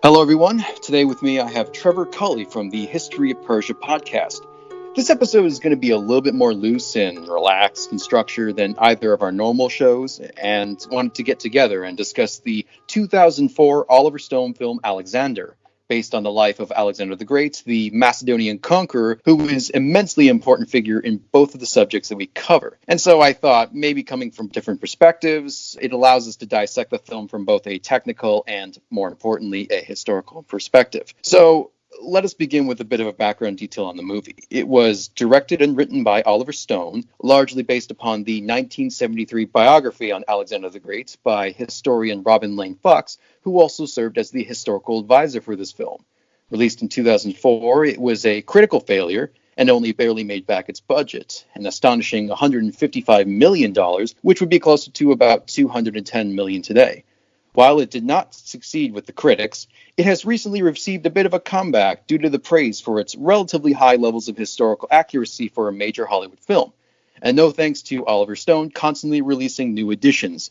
Hello, everyone. Today with me, I have Trevor Culley from the History of Persia podcast. This episode is going to be a little bit more loose and relaxed in structure than either of our normal shows, and wanted to get together and discuss the 2004 Oliver Stone film Alexander, based on the life of Alexander the Great, the Macedonian conqueror, who is an immensely important figure in both of the subjects that we cover. And so I thought, maybe coming from different perspectives, it allows us to dissect the film from both a technical and, more importantly, a historical perspective. So let us begin with a bit of a background detail on the movie. It was directed and written by Oliver Stone, largely based upon the 1973 biography on Alexander the Great by historian Robin Lane Fox, who also served as the historical advisor for this film. Released in 2004, it was a critical failure and only barely made back its budget, an astonishing $155 million, which would be closer to about $210 million today. While it did not succeed with the critics, it has recently received a bit of a comeback due to the praise for its relatively high levels of historical accuracy for a major Hollywood film, and no thanks to Oliver Stone constantly releasing new editions.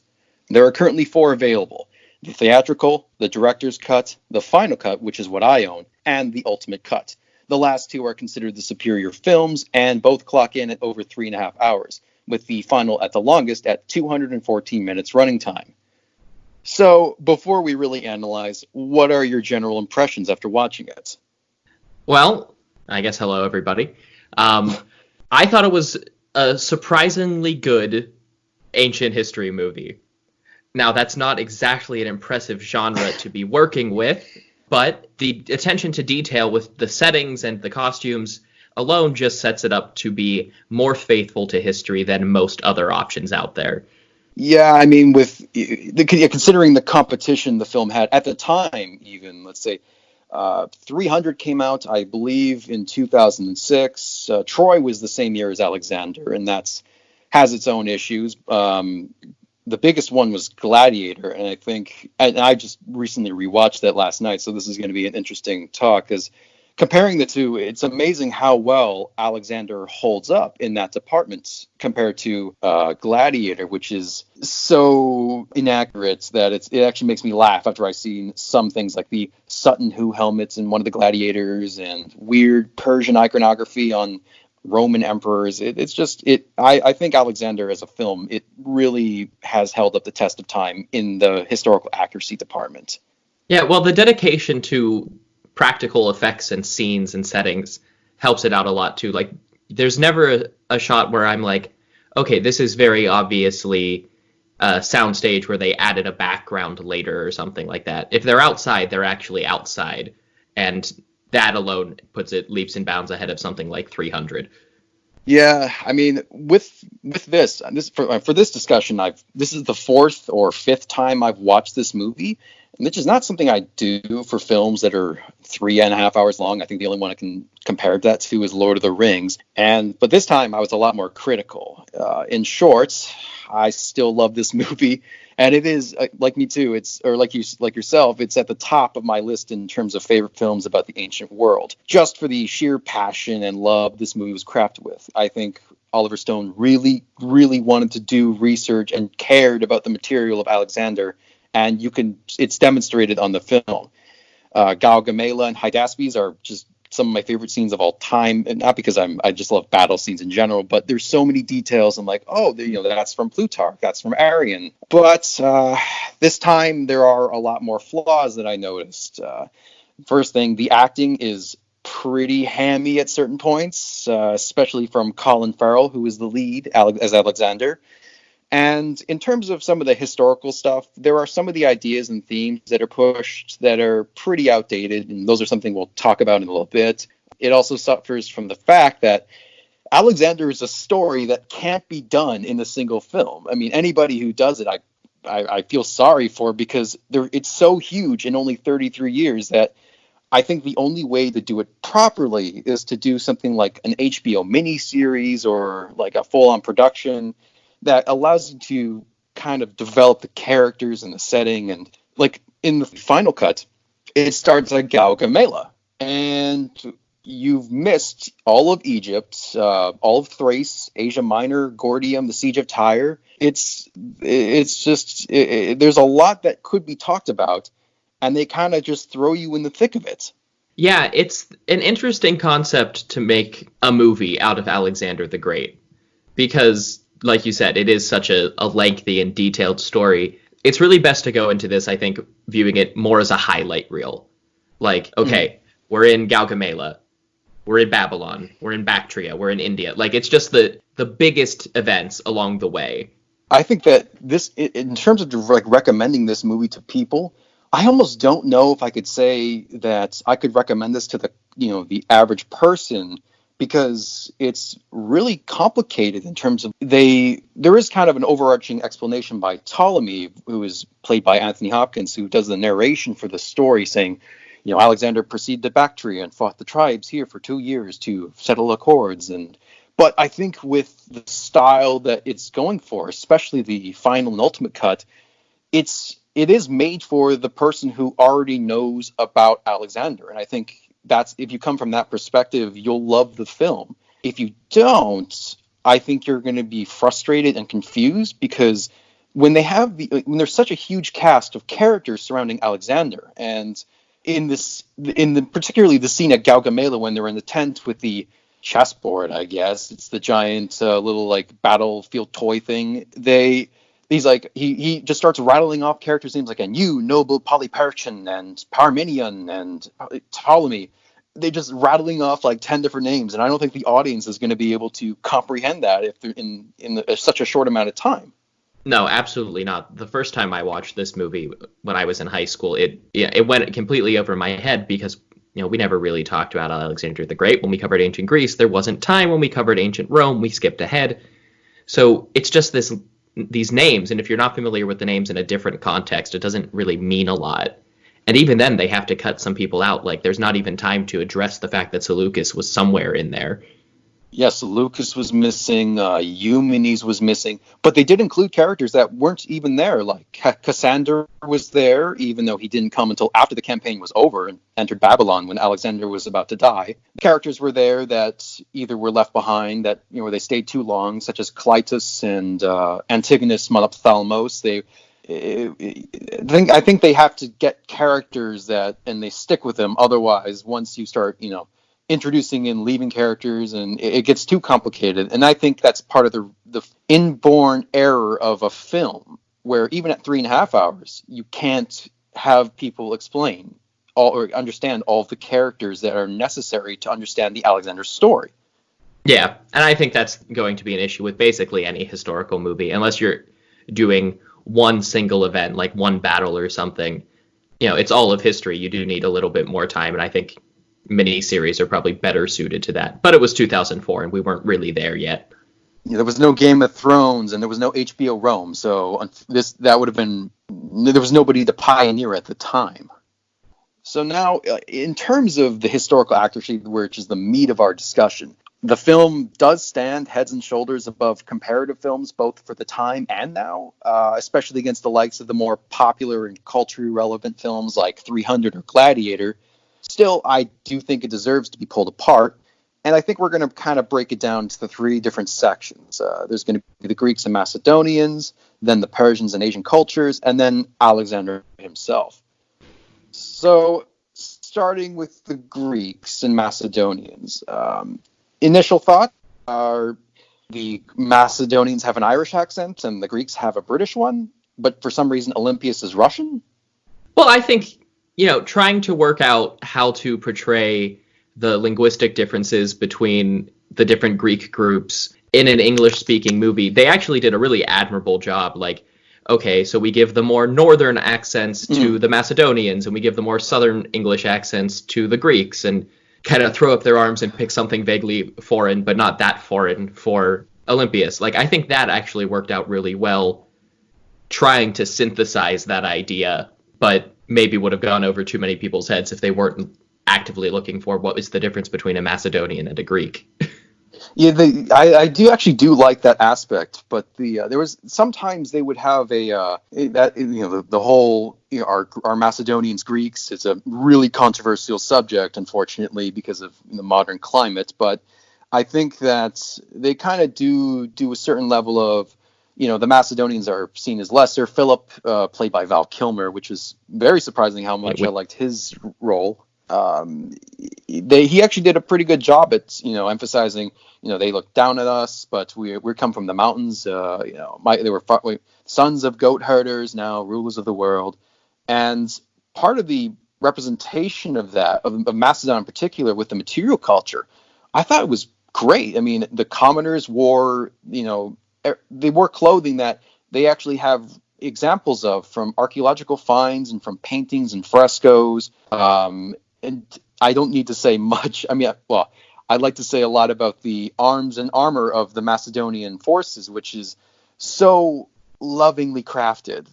There are currently 4 available: the theatrical, the director's cut, the final cut, which is what I own, and the ultimate cut. The last 2 are considered the superior films, and both clock in at over 3.5 hours, with the final at the longest at 214 minutes running time. So, before we really analyze, what are your general impressions after watching it? Well, I guess hello, everybody. I thought it was a surprisingly good ancient history movie. Now, that's not exactly an impressive genre to be working with, but the attention to detail with the settings and the costumes alone just sets it up to be more faithful to history than most other options out there. Yeah, I mean, considering the competition the film had at the time, even, let's say, 300 came out, I believe, in 2006. Troy was the same year as Alexander, and has its own issues. The biggest one was Gladiator, and I just recently rewatched that last night, so this is going to be an interesting talk, because comparing the two, it's amazing how well Alexander holds up in that department compared to Gladiator, which is so inaccurate that it actually makes me laugh after I've seen some things like the Sutton Hoo helmets in one of the Gladiators and weird Persian iconography on Roman emperors. I think Alexander as a film, it really has held up the test of time in the historical accuracy department. Yeah, well, the dedication to practical effects and scenes and settings helps it out a lot too. Like, there's never a shot where I'm like, okay, this is very obviously a soundstage where they added a background later or something like that. If they're outside, they're actually outside, and that alone puts it leaps and bounds ahead of something like 300. Yeah, I mean, with this for this discussion, this is the 4th or 5th time I've watched this movie, and which is not something I do for films that are 3.5 hours long. I think the only one I can compare that to is Lord of the Rings, but this time I was a lot more critical. In short, I still love this movie, and it is like me too. Like yourself, it's at the top of my list in terms of favorite films about the ancient world, just for the sheer passion and love this movie was crafted with. I think Oliver Stone really, really wanted to do research and cared about the material of Alexander, and it's demonstrated on the film. Gaugamela and Hydaspes are just some of my favorite scenes of all time, and not because I just love battle scenes in general, but there's so many details. I'm like, that's from Plutarch, that's from Arrian. But this time there are a lot more flaws that I noticed. First thing, the acting is pretty hammy at certain points, especially from Colin Farrell, who is the lead as Alexander. And in terms of some of the historical stuff, there are some of the ideas and themes that are pushed that are pretty outdated, and those are something we'll talk about in a little bit. It also suffers from the fact that Alexander is a story that can't be done in a single film. I mean, anybody who does it, I feel sorry for, because it's so huge in only 33 years that I think the only way to do it properly is to do something like an HBO miniseries or like a full-on production that allows you to kind of develop the characters and the setting. And like in the final cut, it starts at Gaugamela, and you've missed all of Egypt, all of Thrace, Asia Minor, Gordium, the Siege of Tyre. It's just there's a lot that could be talked about, and they kind of just throw you in the thick of it. Yeah, it's an interesting concept to make a movie out of Alexander the Great, because, like you said, it is such a lengthy and detailed story. It's really best to go into this, I think, viewing it more as a highlight reel. Like, okay, we're in Gaugamela, we're in Babylon, we're in Bactria, we're in India. Like, it's just the biggest events along the way. I think that this, in terms of like recommending this movie to people, I almost don't know if I could say that I could recommend this to the average person, because it's really complicated in terms of there is kind of an overarching explanation by Ptolemy, who is played by Anthony Hopkins, who does the narration for the story, saying, Alexander proceeded to Bactria and fought the tribes here for 2 years to settle accords. But I think with the style that it's going for, especially the final and ultimate cut, it is made for the person who already knows about Alexander. And I think that's, if you come from that perspective, you'll love the film. If you don't, I think you're going to be frustrated and confused, because when there's such a huge cast of characters surrounding Alexander, and particularly the scene at Gaugamela when they're in the tent with the chessboard, I guess it's the giant little like battlefield toy thing. He just starts rattling off characters' names like, and you, noble Polyperchon, and Parmenion, and Ptolemy. They just rattling off like 10 different names, and I don't think the audience is going to be able to comprehend that if they're in such a short amount of time. No, absolutely not. The first time I watched this movie when I was in high school, it went completely over my head, because we never really talked about Alexander the Great when we covered ancient Greece. There wasn't time when we covered ancient Rome. We skipped ahead. So it's just these names, and if you're not familiar with the names in a different context, it doesn't really mean a lot. And even then, they have to cut some people out. Like, there's not even time to address the fact that Seleucus was somewhere in there. Yes, Seleucus was missing, Eumenes was missing, but they did include characters that weren't even there. Like Cassander was there, even though he didn't come until after the campaign was over and entered Babylon when Alexander was about to die. Characters were there that either were left behind, that they stayed too long, such as Clytus and Antigonus Monophthalmos. I think they have to get characters and they stick with them. Otherwise, once you start, introducing and leaving characters, and it gets too complicated. And I think that's part of the inborn error of a film, where even at 3.5 hours, you can't have people explain or understand all of the characters that are necessary to understand the Alexander story. Yeah, and I think that's going to be an issue with basically any historical movie, unless you're doing one single event, like one battle or something. It's all of history. You do need a little bit more time, and I think miniseries are probably better suited to that. But it was 2004, and we weren't really there yet. Yeah, there was no Game of Thrones, and there was no HBO Rome, so there was nobody to pioneer at the time. So now, in terms of the historical accuracy, which is the meat of our discussion, the film does stand heads and shoulders above comparative films, both for the time and now, especially against the likes of the more popular and culturally relevant films like 300 or Gladiator. Still, I do think it deserves to be pulled apart, and I think we're going to kind of break it down into the 3 different sections. There's going to be the Greeks and Macedonians, then the Persians and Asian cultures, and then Alexander himself. So, starting with the Greeks and Macedonians, initial thought are the Macedonians have an Irish accent and the Greeks have a British one, but for some reason Olympias is Russian? Well, I think trying to work out how to portray the linguistic differences between the different Greek groups in an English-speaking movie, they actually did a really admirable job. Like, okay, so we give the more northern accents to the Macedonians, and we give the more southern English accents to the Greeks, and kind of throw up their arms and pick something vaguely foreign, but not that foreign, for Olympias. Like, I think that actually worked out really well, trying to synthesize that idea, but maybe would have gone over too many people's heads if they weren't actively looking for what is the difference between a Macedonian and a Greek. Yeah, I do like that aspect, but there was sometimes they would have the whole our Macedonians Greeks is a really controversial subject, unfortunately, because of the modern climate. But I think that they kind of do a certain level of the Macedonians are seen as lesser. Philip, played by Val Kilmer, which is very surprising how much I liked his role. He actually did a pretty good job at emphasizing they look down at us, but we come from the mountains. They were sons of goat herders, now rulers of the world, and part of the representation of that of Macedon in particular with the material culture, I thought it was great. I mean, the commoners wore they wore clothing that they actually have examples of from archaeological finds and from paintings and frescoes. And I don't need to say much. I mean, well, I'd like to say a lot about the arms and armor of the Macedonian forces, which is so lovingly crafted.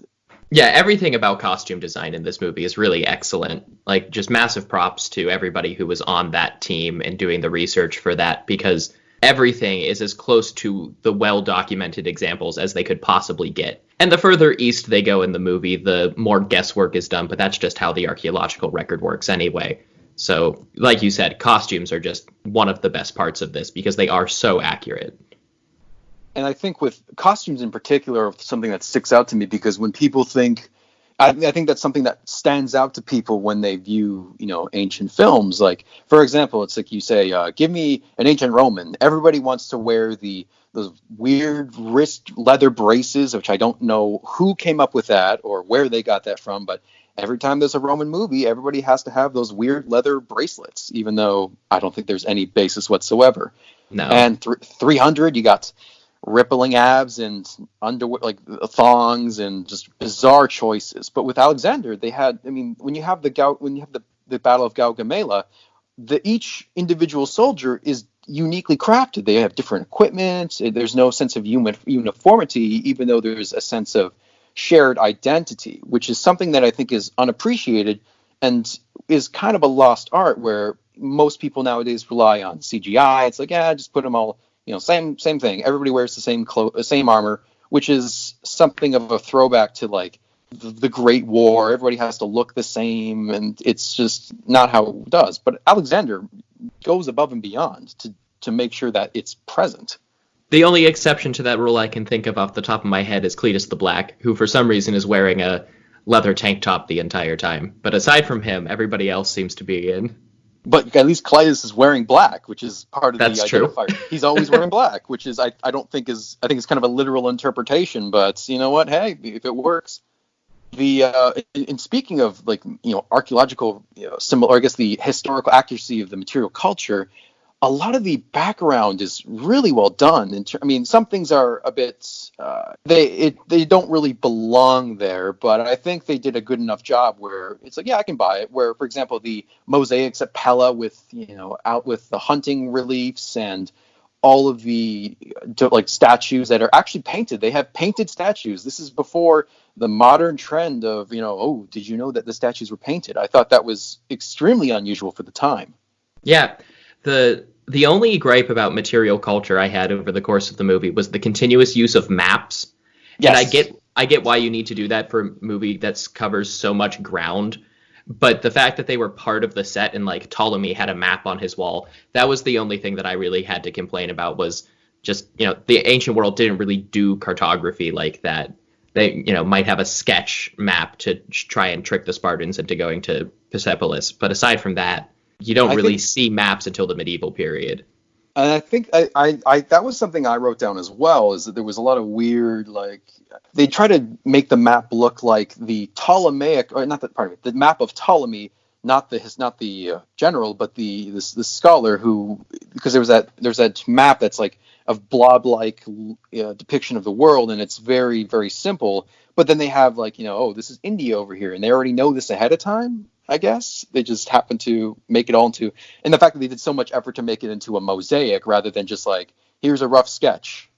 Yeah, everything about costume design in this movie is really excellent. Like, just massive props to everybody who was on that team and doing the research for that, because everything is as close to the well-documented examples as they could possibly get. And the further east they go in the movie, the more guesswork is done, but that's just how the archaeological record works anyway. So, like you said, costumes are just one of the best parts of this because they are so accurate. And I think with costumes in particular, something that sticks out to me, because when people think, I think that's something that stands out to people when they view, ancient films. Like, for example, it's like you say, give me an ancient Roman. Everybody wants to wear those weird wrist leather braces, which I don't know who came up with that or where they got that from. But every time there's a Roman movie, everybody has to have those weird leather bracelets, even though I don't think there's any basis whatsoever. No. And 300, you got rippling abs and underwear, like thongs, and just bizarre choices. But with Alexander, they had, when you have the Battle of Gaugamela, each individual soldier is uniquely crafted. They have different equipment. There's no sense of uniformity, even though there's a sense of shared identity, which is something that I think is unappreciated and is kind of a lost art, where most people nowadays rely on CGI. It's like, just put them all, same thing. Everybody wears the same armor, which is something of a throwback to like the Great War. Everybody has to look the same, and it's just not how it does. But Alexander goes above and beyond to make sure that it's present. The only exception to that rule I can think of off the top of my head is Cletus the Black, who for some reason is wearing a leather tank top the entire time. But aside from him, everybody else seems to be in. But at least Cletus is wearing black, which is part of That's the true. identifier. He's always wearing black, which is I think it's kind of a literal interpretation. But you know what? Hey, if it works. In speaking of archaeological similar, I guess the historical accuracy of the material culture, a lot of the background is really well done. Some things are a bit they don't really belong there, but I think they did a good enough job where it's like, I can buy it. Where, for example, the mosaics at Pella with out with the hunting reliefs and all of the statues that are actually painted. They have painted statues. This is before the modern trend of did you know that the statues were painted? I thought that was extremely unusual for the time. Yeah. The only gripe about material culture I had over the course of the movie was the continuous use of maps. Yes. And I get why you need to do that for a movie that covers so much ground. But the fact that they were part of the set and Ptolemy had a map on his wall, that was the only thing that I really had to complain about. Was just, the ancient world didn't really do cartography like that. They, might have a sketch map to try and trick the Spartans into going to Persepolis. But aside from that, you don't really see maps until the medieval period. And I think I that was something I wrote down as well, is that there was a lot of weird, they try to make the map look like the Ptolemaic, or not the map of Ptolemy, not the general, but the scholar who, because there's that map that's of blob-like depiction of the world, and it's very, very simple. But then they have this is India over here, and they already know this ahead of time. I guess they just happen to make it all into, and the fact that they did so much effort to make it into a mosaic rather than just here's a rough sketch.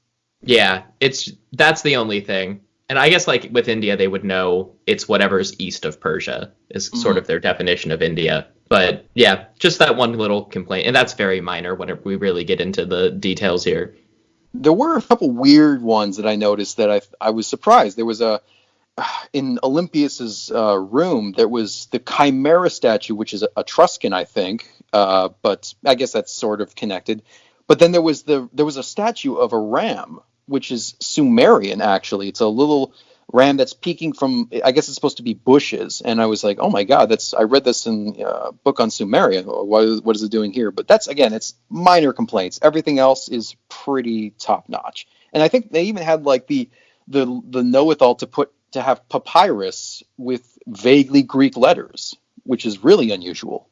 Yeah, that's the only thing. And I guess with India, they would know it's whatever's east of Persia is sort of their definition of India. But yeah, just that one little complaint, and that's very minor when we really get into the details here. There were a couple weird ones that I noticed that I was surprised. There was in Olympias's room, there was the Chimera statue, which is a Etruscan, I think, but I guess that's sort of connected. But then there was a statue of a ram, which is Sumerian, actually. It's a little ram that's peeking from, I guess it's supposed to be bushes. And I was like, oh my God, I read this in a book on Sumerian. What is it doing here? But that's, again, it's minor complaints. Everything else is pretty top notch. And I think they even had like the know-it-all to have papyrus with vaguely Greek letters, which is really unusual.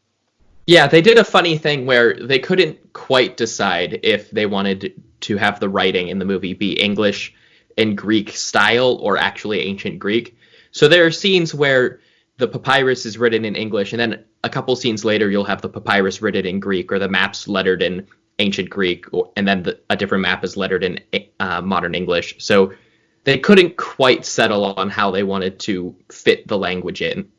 Yeah, they did a funny thing where they couldn't quite decide if they wanted to have the writing in the movie be English and Greek style or actually ancient Greek. So there are scenes where the papyrus is written in English, and then a couple scenes later you'll have the papyrus written in Greek, or the maps lettered in ancient Greek, and then a different map is lettered in modern English. So they couldn't quite settle on how they wanted to fit the language in.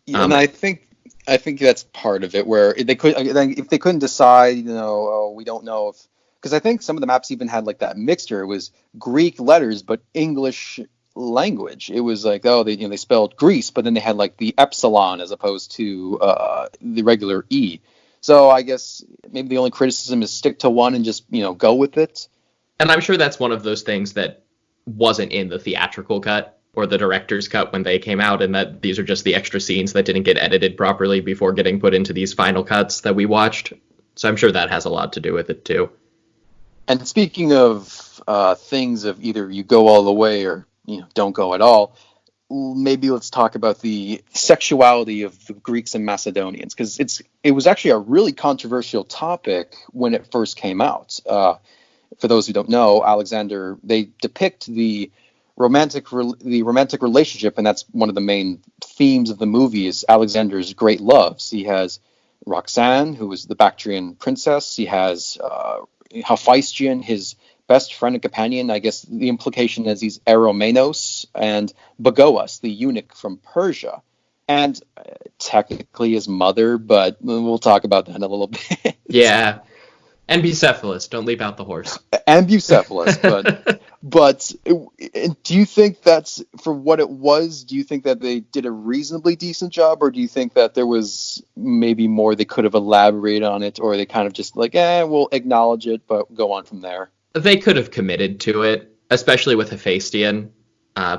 And I think that's part of it, where if they couldn't decide, we don't know because I think some of the maps even had like that mixture. It was Greek letters but English language. It was like, they spelled Greece, but then they had like the epsilon as opposed to the regular E. So I guess maybe the only criticism is stick to one and just go with it. And I'm sure that's one of those things that wasn't in the theatrical cut or the director's cut when they came out, and that these are just the extra scenes that didn't get edited properly before getting put into these final cuts that we watched. So I'm sure that has a lot to do with it too. And speaking of things of either you go all the way or don't go at all, maybe let's talk about the sexuality of the Greeks and Macedonians, because it was actually a really controversial topic when it first came out. For those who don't know, Alexander, they depict the romantic relationship, and that's one of the main themes of the movie is Alexander's great loves. He has Roxanne, who is the Bactrian princess. He has Hephaestion, his best friend and companion. I guess the implication is he's Eromenos, and Bagoas, the eunuch from Persia, and technically his mother, but we'll talk about that in a little bit. Yeah, and Bucephalus. Don't leave out the horse. And Bucephalus, but do you think that's, for what it was, do you think that they did a reasonably decent job, or do you think that there was maybe more they could have elaborated on it, or they kind of just like, we'll acknowledge it, but go on from there? They could have committed to it, especially with Hephaestion,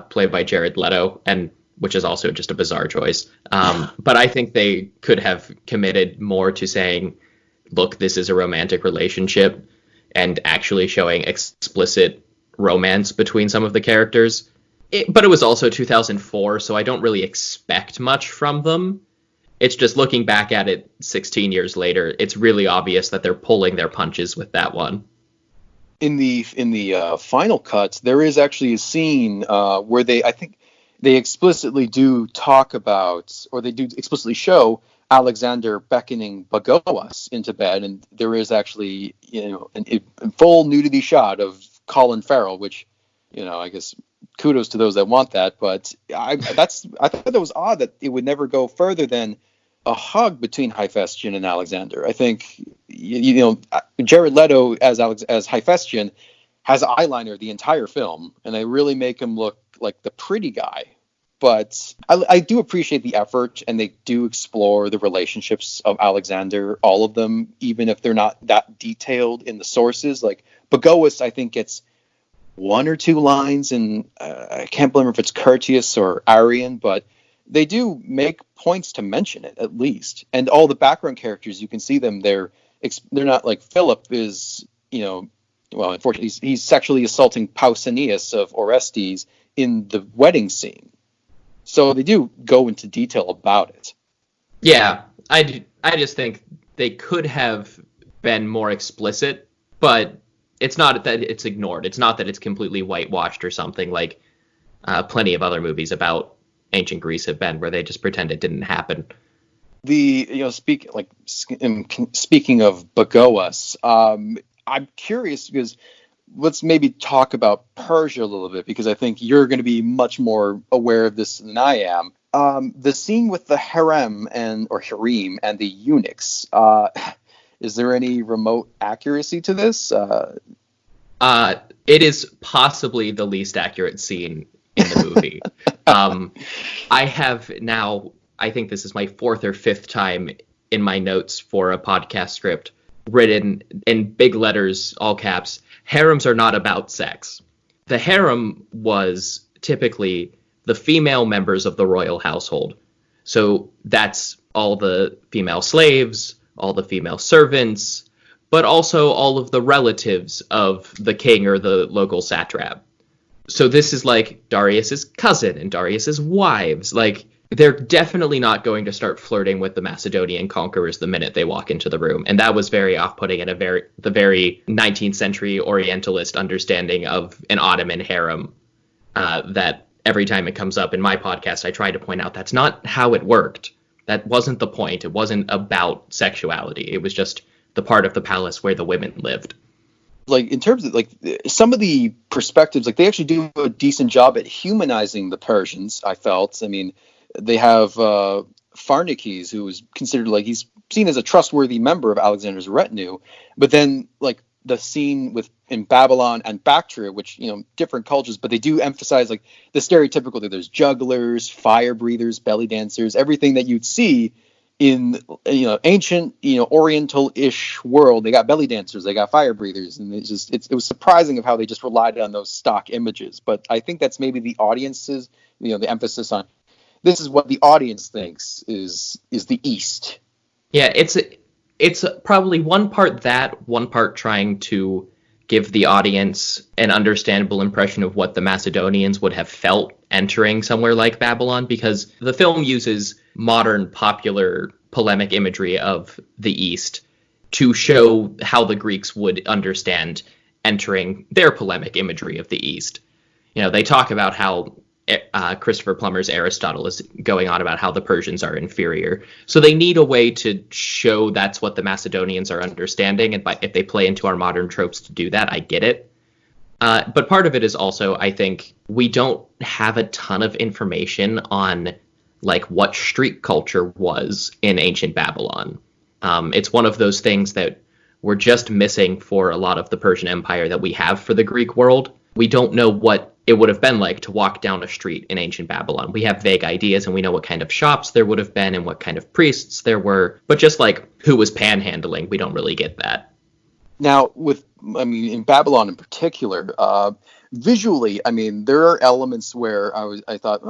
played by Jared Leto, and which is also just a bizarre choice. But I think they could have committed more to saying, look, this is a romantic relationship, and actually showing explicit romance between some of the characters. But it was also 2004, so I don't really expect much from them. It's just looking back at it 16 years later, it's really obvious that they're pulling their punches with that one. In the final cut, there is actually a scene where I think they explicitly do talk about, or they do explicitly show Alexander beckoning Bagoas into bed, and there is actually a full nudity shot of Colin Farrell, which I guess kudos to those that want that, but I thought that was odd that it would never go further than a hug between Hephaestion and Alexander. I think Jared Leto as Hephaestion has eyeliner the entire film, and they really make him look like the pretty guy. But I do appreciate the effort, and they do explore the relationships of Alexander, all of them, even if they're not that detailed in the sources. Like Bagoas, I think, gets one or two lines, and I can't remember if it's Curtius or Arian, but they do make points to mention it, at least. And all the background characters, you can see them. They're not like Philip is, unfortunately, he's sexually assaulting Pausanias of Orestes in the wedding scene. So they do go into detail about it. Yeah, I just think they could have been more explicit, but it's not that it's ignored. It's not that it's completely whitewashed or something like plenty of other movies about ancient Greece have been, where they just pretend it didn't happen. Speaking of Bagoas, I'm curious because let's maybe talk about Persia a little bit, because I think you're going to be much more aware of this than I am. The scene with the harem and the eunuchs, is there any remote accuracy to this? It is possibly the least accurate scene in the movie. I have now, I think this is my fourth or fifth time in my notes for a podcast script, written in big letters, all caps, harems are not about sex. The harem was typically the female members of the royal household. So that's all the female slaves, all the female servants, but also all of the relatives of the king or the local satrap. So this is like Darius's cousin and Darius's wives. Like, they're definitely not going to start flirting with the Macedonian conquerors the minute they walk into the room. And that was very off-putting and the very 19th century Orientalist understanding of an Ottoman harem that every time it comes up in my podcast, I try to point out that's not how it worked. That wasn't the point. It wasn't about sexuality. It was just the part of the palace where the women lived. Like, in terms of, like, some of the perspectives, like, they actually do a decent job at humanizing the Persians, I felt. I mean, they have Farnikis, who is considered, like, he's seen as a trustworthy member of Alexander's retinue. But then, like, the scene in Babylon and Bactria, which, different cultures, but they do emphasize, like, the stereotypical, there's jugglers, fire breathers, belly dancers, everything that you'd see in, ancient, Oriental-ish world. They got belly dancers, they got fire breathers, and it was surprising of how they just relied on those stock images. But I think that's maybe the audience's, the emphasis on, this is what the audience thinks is the East. Yeah, it's probably one part trying to give the audience an understandable impression of what the Macedonians would have felt entering somewhere like Babylon, because the film uses modern popular polemic imagery of the East to show how the Greeks would understand entering their polemic imagery of the East. They talk about how Christopher Plummer's Aristotle is going on about how the Persians are inferior. So they need a way to show that's what the Macedonians are understanding. And if they play into our modern tropes to do that, I get it. But part of it is also, I think, we don't have a ton of information on, like, what street culture was in ancient Babylon. It's one of those things that we're just missing for a lot of the Persian Empire that we have for the Greek world. We don't know what it would have been like to walk down a street in ancient Babylon. We have vague ideas and we know what kind of shops there would have been and what kind of priests there were. But just like who was panhandling, we don't really get that. Now, in Babylon in particular, visually, there are elements where I thought,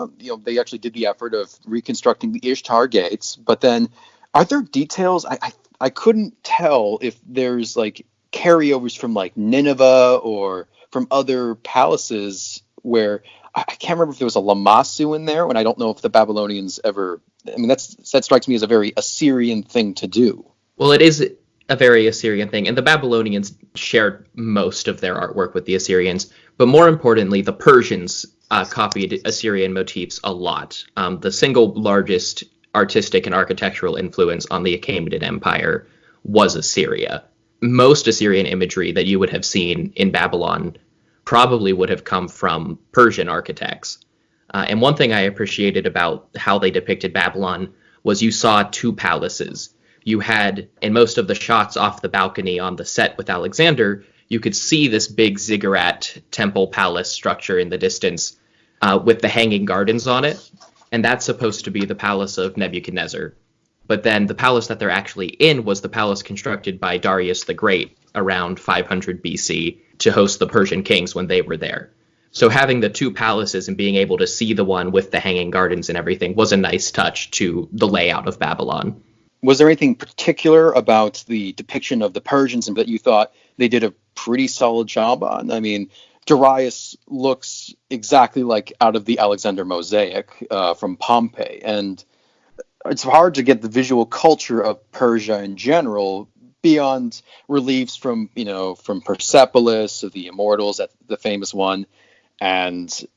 they actually did the effort of reconstructing the Ishtar gates. But then, are there details? I couldn't tell if there's, like, carryovers from, like, Nineveh or from other palaces where I can't remember if there was a Lamassu in there, and I don't know if the Babylonians ever. That strikes me as a very Assyrian thing to do. Well, it is a very Assyrian thing, and the Babylonians shared most of their artwork with the Assyrians, but more importantly, the Persians copied Assyrian motifs a lot. The single largest artistic and architectural influence on the Achaemenid Empire was Assyria. Most Assyrian imagery that you would have seen in Babylon probably would have come from Persian architects. And one thing I appreciated about how they depicted Babylon was you saw two palaces. You had, in most of the shots off the balcony on the set with Alexander, you could see this big ziggurat temple palace structure in the distance with the hanging gardens on it. And that's supposed to be the palace of Nebuchadnezzar. But then the palace that they're actually in was the palace constructed by Darius the Great around 500 BC to host the Persian kings when they were there. So having the two palaces and being able to see the one with the hanging gardens and everything was a nice touch to the layout of Babylon. Was there anything particular about the depiction of the Persians and that you thought they did a pretty solid job on? Darius looks exactly like out of the Alexander mosaic from Pompeii, and it's hard to get the visual culture of Persia in general beyond reliefs from Persepolis, of the Immortals, that's the famous one, and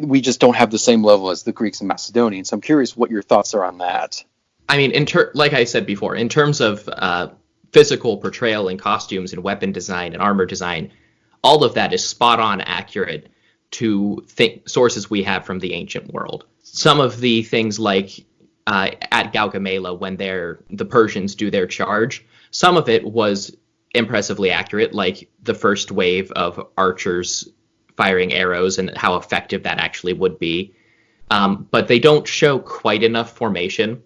we just don't have the same level as the Greeks and Macedonians. So I'm curious what your thoughts are on that. Like I said before, in terms of physical portrayal and costumes and weapon design and armor design, all of that is spot on accurate to sources we have from the ancient world. Some of the things like at Gaugamela when the Persians do their charge, some of it was impressively accurate, like the first wave of archers firing arrows and how effective that actually would be. But they don't show quite enough formation,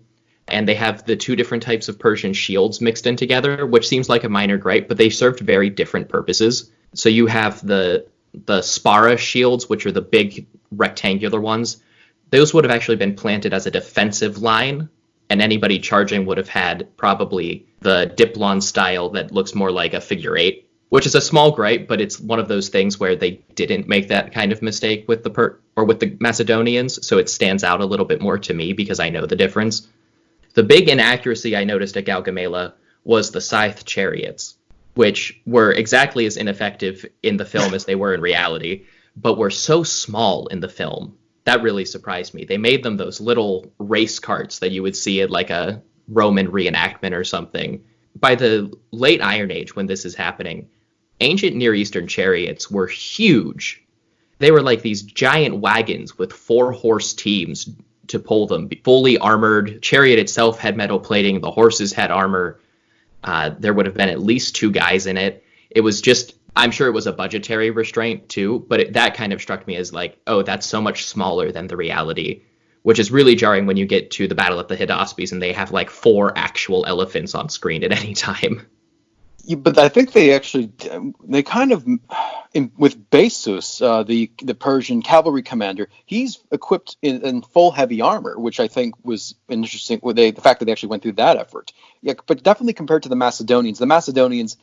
and they have the two different types of Persian shields mixed in together, which seems like a minor gripe, but they served very different purposes. So you have the the spara shields, which are the big rectangular ones, those would have actually been planted as a defensive line, and anybody charging would have had probably the diplon style that looks more like a figure eight, which is a small gripe, but it's one of those things where they didn't make that kind of mistake with the Macedonians, so it stands out a little bit more to me because I know the difference. The big inaccuracy I noticed at Gaugamela was the scythe chariots, which were exactly as ineffective in the film as they were in reality, but were so small in the film. That really surprised me. They made them those little race carts that you would see at like a Roman reenactment or something. By the late Iron Age, when this is happening, ancient Near Eastern chariots were huge. They were like these giant wagons with 4-horse teams to pull them, fully armored. Chariot itself had metal plating. The horses had armor. There would have been at least 2 guys in it. It was just, I'm sure it was a budgetary restraint too, but that kind of struck me as like, oh, that's so much smaller than the reality, which is really jarring when you get to the Battle at the Hydaspes and they have like 4 actual elephants on screen at any time. Yeah, but I think they kind of, with Zeus, the Persian cavalry commander, he's equipped in full heavy armor, which I think was interesting. The fact that they actually went through that effort. Yeah, but definitely compared to the Macedonians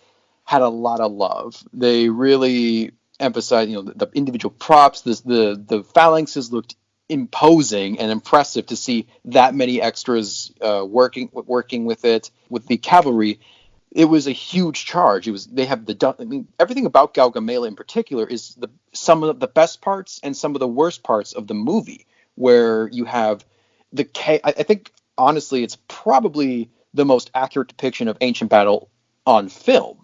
had a lot of love. They really emphasized, the individual props. The phalanxes looked imposing and impressive to see that many extras working with it. With the cavalry, it was a huge charge. Everything about Gaugamela in particular is some of the best parts and some of the worst parts of the movie, where you have I think honestly it's probably the most accurate depiction of ancient battle on film.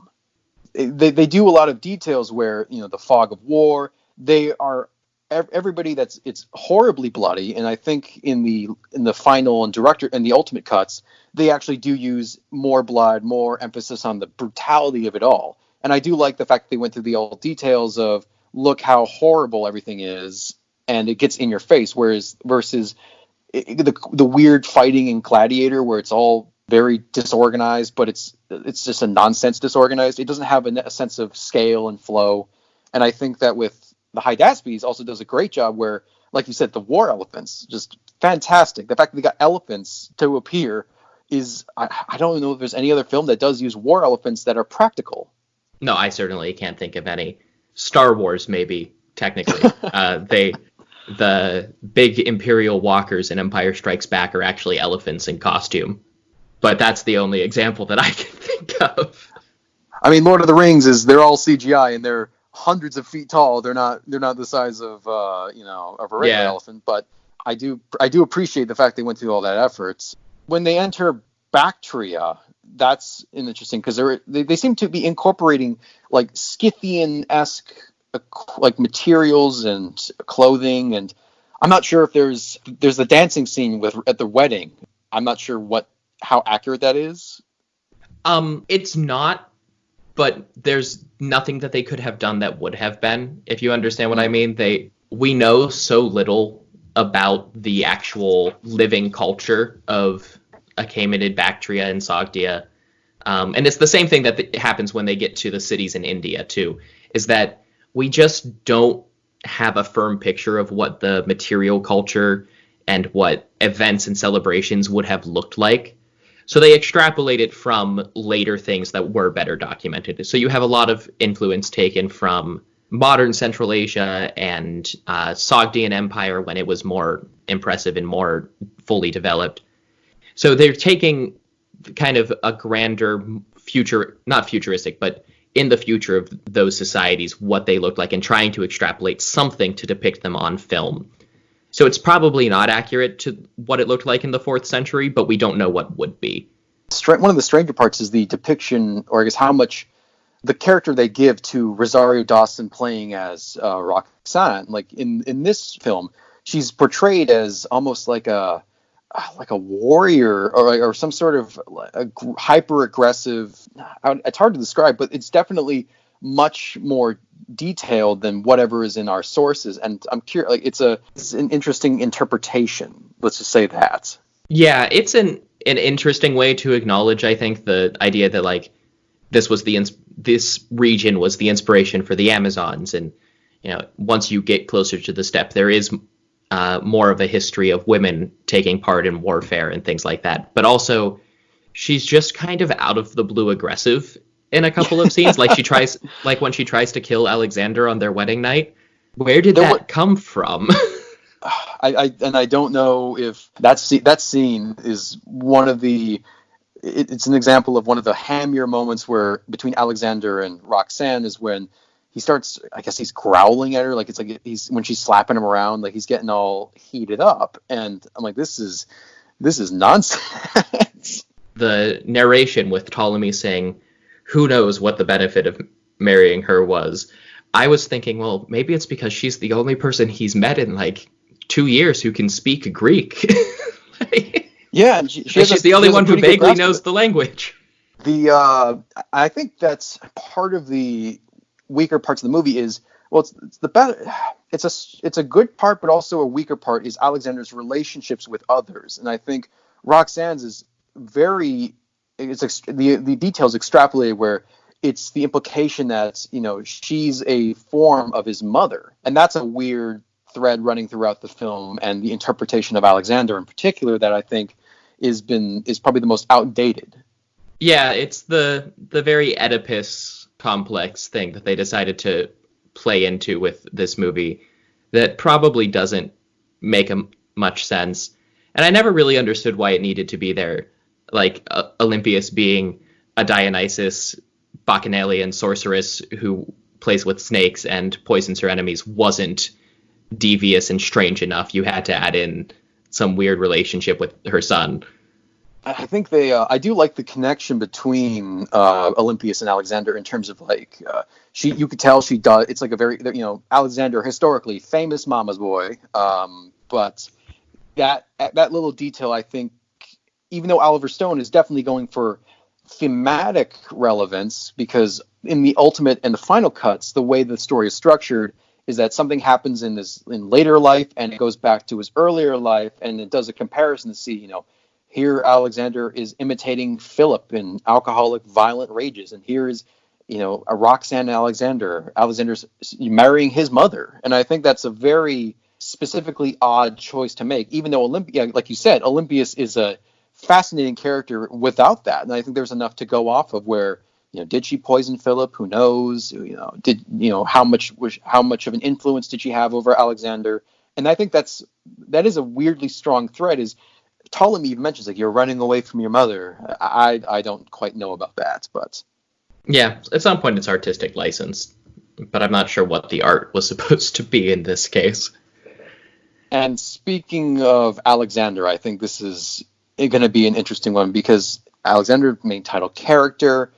They do a lot of details where, the fog of war, they are everybody it's horribly bloody. And I think in the final and the ultimate cuts, they actually do use more blood, more emphasis on the brutality of it all. And I do like the fact that they went through the old details of look how horrible everything is, and it gets in your face. Versus the weird fighting in Gladiator, where it's all very disorganized, but it's just a nonsense disorganized. It doesn't have a sense of scale and flow. And I think that with the Hydaspes also does a great job where, like you said, the war elephants, just fantastic. The fact that they got elephants to appear is, I don't know if there's any other film that does use war elephants that are practical. No, I certainly can't think of any. Star Wars, maybe, technically. The big Imperial walkers in Empire Strikes Back are actually elephants in costume. But that's the only example that I can think of. I mean, Lord of the Rings they're all CGI and they're hundreds of feet tall. They're not the size of of a regular elephant. But I do appreciate the fact they went through all that effort. When they enter Bactria, that's interesting because they seem to be incorporating like Scythian-esque like materials and clothing, and I'm not sure if there's the dancing scene at the wedding. I'm not sure how accurate that is. It's not, but there's nothing that they could have done that would have been, if you understand what I mean. We know so little about the actual living culture of Achaemenid Bactria and Sogdia. And it's the same thing that happens when they get to the cities in India too, is that we just don't have a firm picture of what the material culture and what events and celebrations would have looked like. So they extrapolate it from later things that were better documented. So you have a lot of influence taken from modern Central Asia and Sogdian Empire when it was more impressive and more fully developed. So they're taking kind of a grander future, not futuristic, but in the future of those societies, what they looked like, and trying to extrapolate something to depict them on film. So it's probably not accurate to what it looked like in the 4th century, but we don't know what would be. One of the stranger parts is the depiction, or I guess how much the character they give to Rosario Dawson playing as Roxanne. Like in this film, she's portrayed as almost like a warrior or some sort of hyper aggressive. It's hard to describe, but it's definitely much more detailed than whatever is in our sources. And I'm curious, like it's an interesting interpretation. Let's just say that. Yeah, it's an interesting way to acknowledge, I think, the idea that like this region was the inspiration for the Amazons, and once you get closer to the steppe, there is more of a history of women taking part in warfare and things like that. But also, she's just kind of out of the blue aggressive in a couple of scenes. Like when she tries to kill Alexander on their wedding night. Where did that come from? I don't know if that scene is one of the. It's an example of one of the hammier moments where between Alexander and Roxanne is when he starts. I guess he's growling at her, like it's like when she's slapping him around, like he's getting all heated up, and I'm like, this is nonsense. The narration with Ptolemy saying, "Who knows what the benefit of marrying her was?" I was thinking, well, maybe it's because she's the only person he's met in like 2 years who can speak Greek. Yeah, and she's the only one who vaguely knows the language. I think that's part of the weaker parts of the movie is, well, it's the better. It's a good part, but also a weaker part is Alexander's relationships with others, and I think Roxanne's is the details extrapolated where it's the implication that she's a form of his mother, and that's a weird thread running throughout the film, and the interpretation of Alexander in particular that I think is probably the most outdated. Yeah, it's the very Oedipus complex thing that they decided to play into with this movie that probably doesn't make much sense, and I never really understood why it needed to be there. Like Olympias being a Dionysus Bacchanalian sorceress who plays with snakes and poisons her enemies wasn't devious and strange enough. You had to add in some weird relationship with her son. I think I do like the connection between Olympias and Alexander in terms of like you could tell she does. It's like a very Alexander historically famous mama's boy, but that little detail, I think, even though Oliver Stone is definitely going for thematic relevance, because in the ultimate and the final cuts, the way the story is structured is that something happens in later life and it goes back to his earlier life, and it does a comparison to see, here Alexander is imitating Philip in alcoholic violent rages, and here is a Roxanne Alexander's marrying his mother, and I think that's a very specifically odd choice to make, even though like you said, Olympias is a fascinating character without that, and I think there's enough to go off of where did she poison Philip? Who knows? How much of an influence did she have over Alexander? And I think that is a weirdly strong thread. Is Ptolemy even mentions like you're running away from your mother. I don't quite know about that, but yeah, at some point it's artistic license, but I'm not sure what the art was supposed to be in this case. And speaking of Alexander, I think this is going to be an interesting one because Alexander, main title character,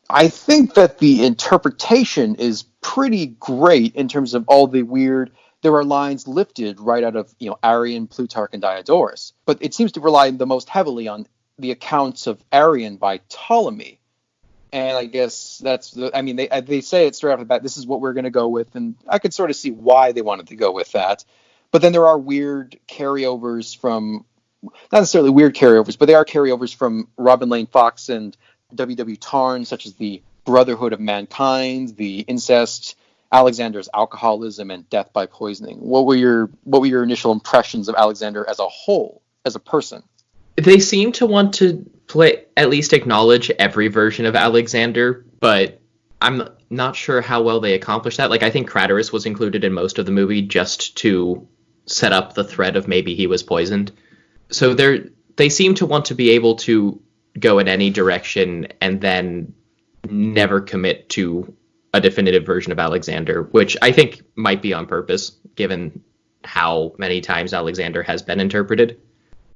I think that the interpretation is pretty great in terms of all the weird. There are lines lifted right out of Arrian, Plutarch, and Diodorus, but it seems to rely the most heavily on the accounts of Arrian by Ptolemy. And I guess they say it straight off the bat. This is what we're going to go with, and I could sort of see why they wanted to go with that. But then there are weird carryovers from, not necessarily weird carryovers, but they are carryovers from Robin Lane Fox and W.W. Tarn, such as the Brotherhood of Mankind, the incest, Alexander's alcoholism, and death by poisoning. What were your initial impressions of Alexander as a whole, as a person? They seem to want to at least acknowledge every version of Alexander, but I'm not sure how well they accomplished that. Like, I think Craterus was included in most of the movie just to set up the thread of maybe he was poisoned. So they seem to want to be able to go in any direction and then never commit to a definitive version of Alexander, which I think might be on purpose, given how many times Alexander has been interpreted.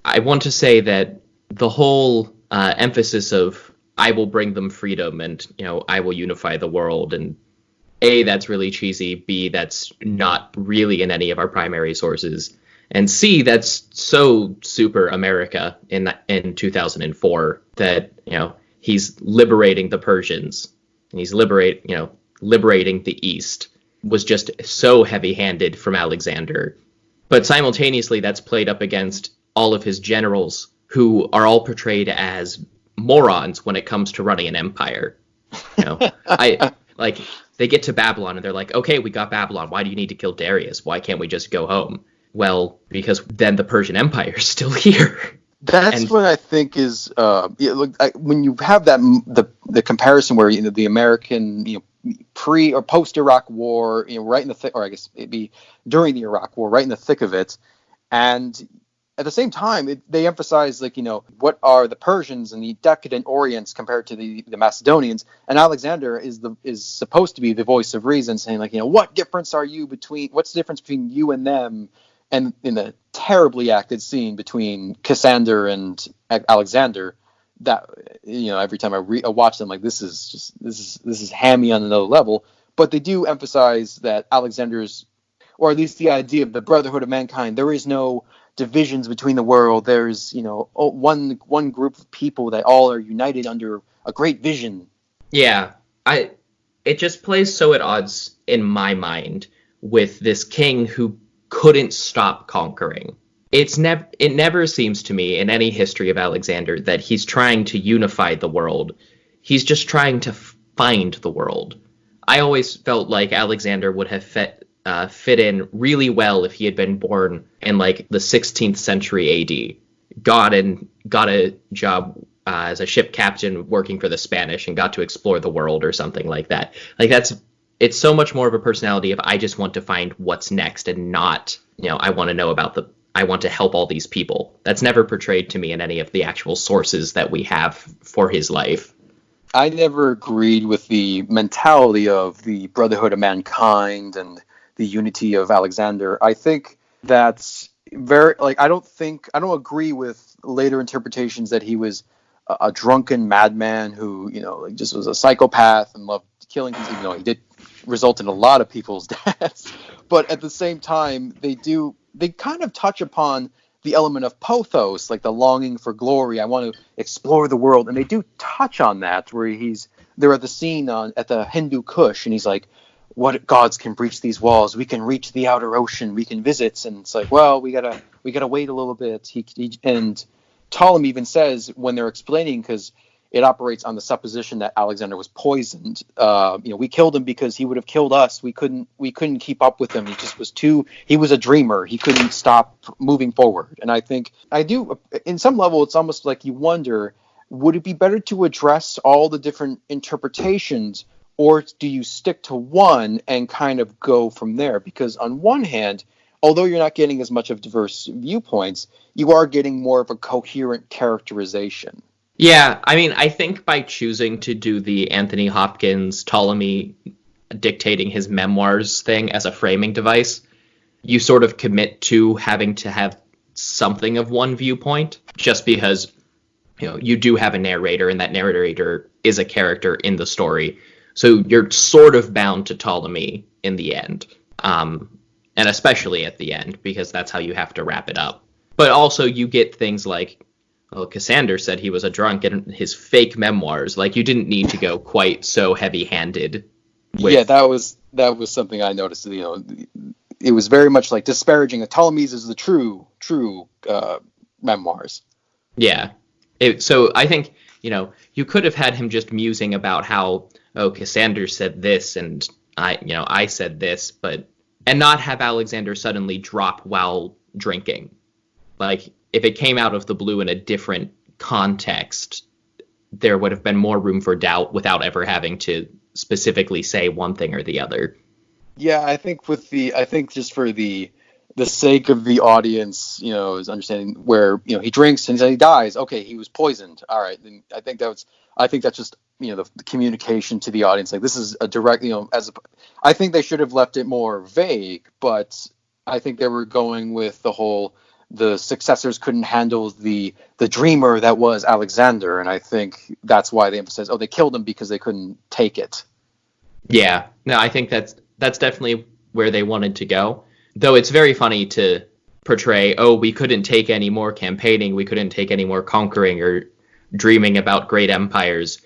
I want to say that the whole emphasis of I will bring them freedom and, I will unify the world, and A, that's really cheesy, B, that's not really in any of our primary sources, and C, that's so super America in 2004 that, he's liberating the Persians and he's liberating the East was just so heavy-handed from Alexander. But simultaneously, that's played up against all of his generals who are all portrayed as morons when it comes to running an empire. Like, they get to Babylon and they're like, okay, we got Babylon. Why do you need to kill Darius? Why can't we just go home? Well, because then the Persian Empire is still here. That's what I think is when you have that the comparison where the American pre or post Iraq War right in the thick, or I guess it'd be during the Iraq War, right in the thick of it, and at the same time they emphasize what are the Persians and the decadent Orients compared to the Macedonians, and Alexander is supposed to be the voice of reason, saying what's the difference between you and them. And in the terribly acted scene between Cassander and Alexander, that every time I watch them, like this is hammy on another level. But they do emphasize that Alexander's, or at least the idea of the brotherhood of mankind, there is no divisions between the world. There's one group of people that all are united under a great vision. Yeah, it just plays so at odds in my mind with this king who couldn't stop conquering. It never seems to me in any history of Alexander that he's trying to unify the world. He's just trying to find the world. I always felt like Alexander would have fit in really well if he had been born in like the 16th century AD, got a job as a ship captain working for the Spanish and got to explore the world or something like that. It's so much more of a personality if I just want to find what's next and not, I want to know I want to help all these people. That's never portrayed to me in any of the actual sources that we have for his life. I never agreed with the mentality of the brotherhood of mankind and the unity of Alexander. I think that's very, I don't agree with later interpretations that he was a drunken madman who, just was a psychopath and loved killing things, even though he did result in a lot of people's deaths. But at the same time, they kind of touch upon the element of pothos, like the longing for glory. I want to explore the world. And they do touch on that, where they're at the scene at the Hindu Kush, and he's like, what gods can breach these walls? We can reach the outer ocean. We can visit. And it's like, well, we gotta wait a little bit. And Ptolemy even says when they're explaining, because it operates on the supposition that Alexander was poisoned. We killed him because he would have killed us. We couldn't keep up with him. He was a dreamer. He couldn't stop moving forward. And I think in some level, it's almost like you wonder, would it be better to address all the different interpretations, or do you stick to one and kind of go from there? Because on one hand, although you're not getting as much of diverse viewpoints, you are getting more of a coherent characterization. Yeah, I think by choosing to do the Anthony Hopkins, Ptolemy dictating his memoirs thing as a framing device, you sort of commit to having to have something of one viewpoint, just because, you do have a narrator, and that narrator is a character in the story. So you're sort of bound to Ptolemy in the end, and especially at the end, because that's how you have to wrap it up. But also you get things like, well, Cassander said he was a drunk in his fake memoirs. Like, you didn't need to go quite so heavy-handed. Yeah, that was something I noticed. It was very much like disparaging Ptolemy's as the true memoirs. Yeah. So I think, you could have had him just musing about how, Cassander said this and I said this, and not have Alexander suddenly drop while drinking. Like, if it came out of the blue in a different context, there would have been more room for doubt without ever having to specifically say one thing or the other. Yeah, I think just for the sake of the audience, is understanding where, he drinks and he dies. Okay, he was poisoned. All right, then I think that's just, the communication to the audience. Like, this is a direct, I think they should have left it more vague, but I think they were going with the successors couldn't handle the dreamer that was Alexander, and I think that's why they emphasize, they killed him because they couldn't take it. Yeah, no, I think that's definitely where they wanted to go. Though it's very funny to portray, we couldn't take any more campaigning, we couldn't take any more conquering or dreaming about great empires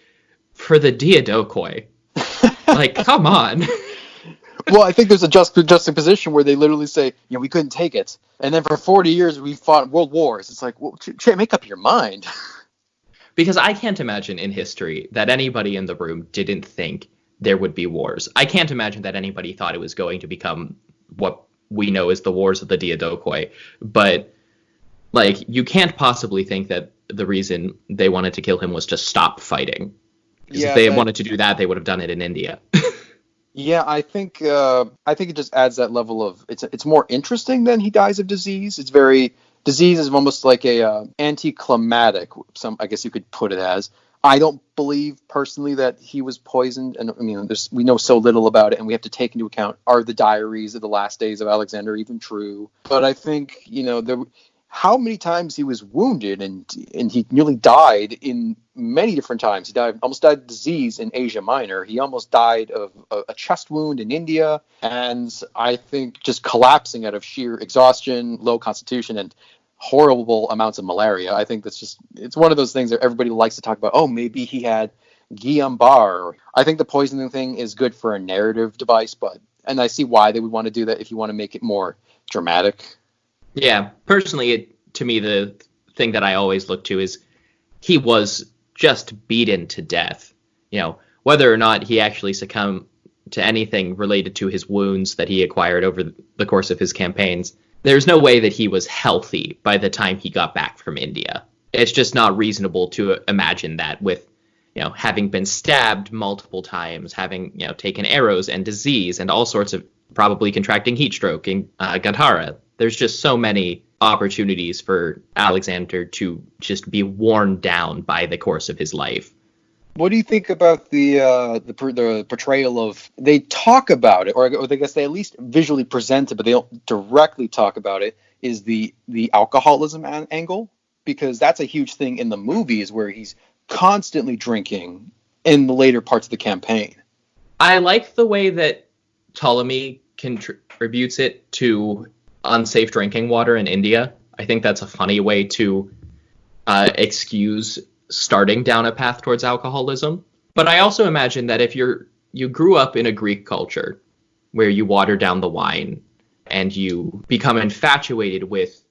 for the Diadochoi. Like, come on. Well, I think there's a juxtaposition where they literally say, we couldn't take it. And then for 40 years, we fought world wars. It's like, well, make up your mind. Because I can't imagine in history that anybody in the room didn't think there would be wars. I can't imagine that anybody thought it was going to become what we know as the Wars of the Diadoquoi. But, like, you can't possibly think that the reason they wanted to kill him was to stop fighting. Because if they wanted to do that, they would have done it in India. Yeah, I think it just adds that level of it's more interesting than he dies of disease. It's very disease is almost like a anticlimactic. I guess you could put it as. I don't believe personally that he was poisoned, and I mean, we know so little about it, and we have to take into account, are the diaries of the last days of Alexander even true? But I think, how many times he was wounded, and he nearly died in many different times. He almost died of disease in Asia Minor. He almost died of a chest wound in India, and I think just collapsing out of sheer exhaustion, low constitution, and horrible amounts of malaria. I think it's one of those things that everybody likes to talk about. Oh, maybe he had Guillain-Barré. I think the poisoning thing is good for a narrative device, and I see why they would want to do that if you want to make it more dramatic. Yeah, personally, to me, the thing that I always look to is he was just beaten to death. Whether or not he actually succumbed to anything related to his wounds that he acquired over the course of his campaigns, there's no way that he was healthy by the time he got back from India. It's just not reasonable to imagine that with, having been stabbed multiple times, having, taken arrows and disease and all sorts of probably contracting heat stroke in Gandhara. There's just so many opportunities for Alexander to just be worn down by the course of his life. What do you think about the portrayal of? They talk about it, or I guess they at least visually present it, but they don't directly talk about it. Is the alcoholism angle? Because that's a huge thing in the movies where he's constantly drinking in the later parts of the campaign. I like the way that Ptolemy contributes it to unsafe drinking water in India. I think that's a funny way to excuse starting down a path towards alcoholism. But I also imagine that if you grew up in a Greek culture where you water down the wine and you become infatuated with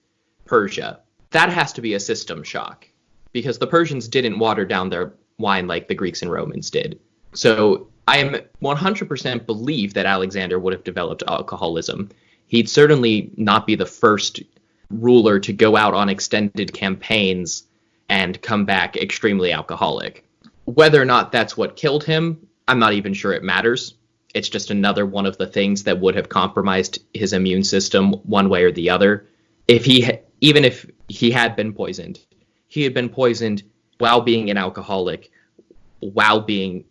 Persia, that has to be a system shock, because the Persians didn't water down their wine like the Greeks and Romans did. So I am 100% believe that Alexander would have developed alcoholism. He'd certainly not be the first ruler to go out on extended campaigns and come back extremely alcoholic. Whether or not that's what killed him, I'm not even sure it matters. It's just another one of the things that would have compromised his immune system one way or the other. Even if he had been poisoned, he had been poisoned while being an alcoholic, while being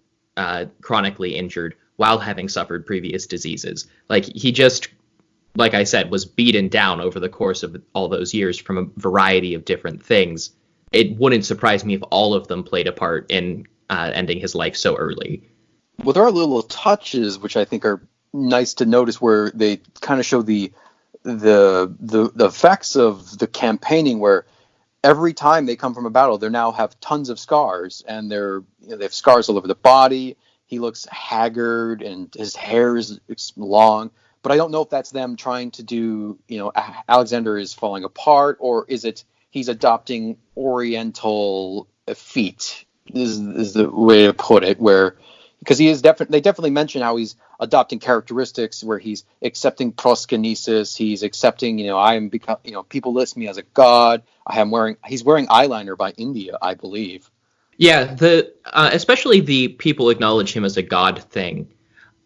chronically injured, while having suffered previous diseases. He just, like I said, was beaten down over the course of all those years from a variety of different things. It wouldn't surprise me if all of them played a part in ending his life so early. Well, there are little touches which I think are nice to notice where they kind of show the effects of the campaigning, where every time they come from a battle, they now have tons of scars, and they have scars all over the body. He looks haggard, and his hair is long. But I don't know if that's them trying to do, Alexander is falling apart, or is it he's adopting Oriental feet, is the way to put it, because they definitely mention how he's adopting characteristics where he's accepting proskynesis, he's accepting, people list me as a god. He's wearing eyeliner by India, I believe. Yeah, especially the people acknowledge him as a god thing.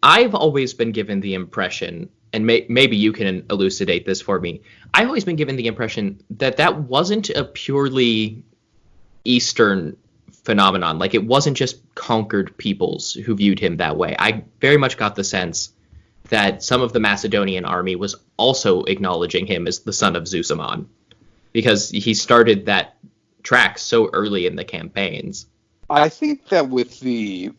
I've always been given the impression, and maybe you can elucidate this for me, I've always been given the impression that wasn't a purely Eastern phenomenon. It wasn't just conquered peoples who viewed him that way. I very much got the sense that some of the Macedonian army was also acknowledging him as the son of Zeus Amon, because he started that track so early in the campaigns. I think that with the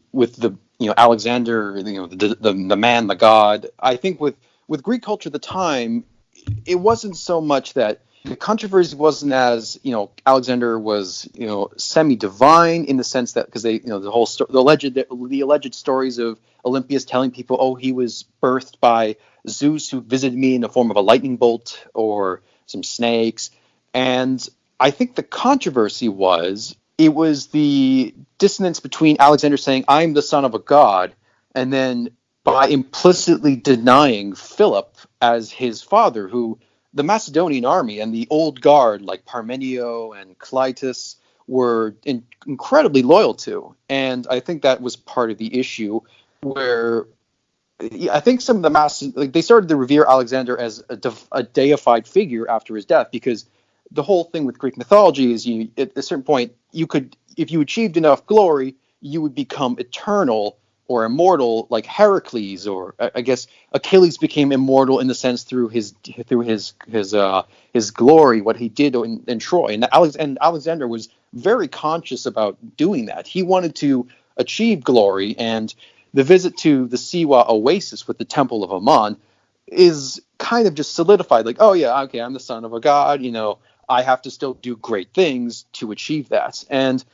Alexander, the man, the god, I think with Greek culture at the time, it wasn't so much that the controversy wasn't as, Alexander was, semi-divine in the sense that, because they, the alleged stories of Olympias telling people, oh, he was birthed by Zeus who visited me in the form of a lightning bolt or some snakes. And I think the controversy was the dissonance between Alexander saying, I'm the son of a god, and then by implicitly denying Philip as his father, who the Macedonian army and the old guard like Parmenio and Clytus were incredibly loyal to. And I think that was part of the issue where I think some of the they started to revere Alexander as a deified figure after his death, because the whole thing with Greek mythology is at a certain point, if you achieved enough glory, you would become eternal or immortal, like Heracles, or I guess Achilles became immortal in the sense through his glory, what he did in Troy. And Alexander was very conscious about doing that. He wanted to achieve glory, and the visit to the Siwa oasis with the Temple of Ammon is kind of just solidified, like, oh yeah, okay, I'm the son of a god, I have to still do great things to achieve that. And